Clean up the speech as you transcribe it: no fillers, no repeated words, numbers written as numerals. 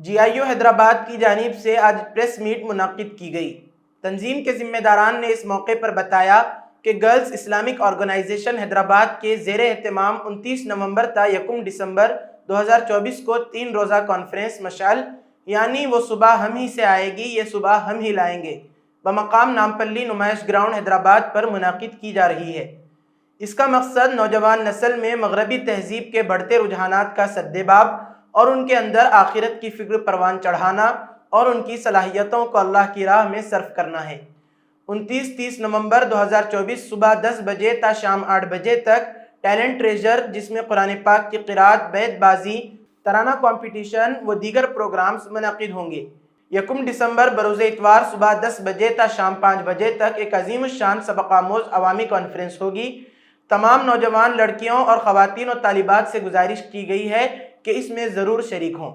GIO Hyderabad کی جانب سے آج پریس میٹ منعقد کی گئی۔ تنظیم کے ذمہ داران نے اس موقع پر بتایا کہ گرلز اسلامک آرگنائزیشن حیدرآباد کے زیر اہتمام 29 نومبر تا 1 دسمبر 2024 کو 3 روزہ کانفرنس مشعل یعنی وہ صبح ہم ہی سے آئے گی، یہ صبح ہم ہی لائیں گے بمقام نامپلی نمائش گراؤنڈ حیدرآباد پر منعقد کی جا رہی ہے۔ اس کا مقصد نوجوان نسل میں مغربی تہذیب کے بڑھتے رجحانات کا سدباب اور ان کے اندر آخرت کی فکر پروان چڑھانا اور ان کی صلاحیتوں کو اللہ کی راہ میں صرف کرنا ہے۔ 29-30 نومبر 2024 صبح 10 بجے تا شام 8 بجے تک ٹیلنٹ ٹریجر جس میں قرآن پاک کی قرات، بیت بازی، ترانہ کمپٹیشن و دیگر پروگرامز منعقد ہوں گے۔ 1 دسمبر بروز اتوار صبح 10 بجے تا شام 5 بجے تک ایک عظیم الشان سبق آموز عوامی کانفرنس ہوگی۔ تمام نوجوان لڑکیوں اور خواتین و طالبات سے گزارش کی گئی ہے کہ اس میں ضرور شریک ہوں۔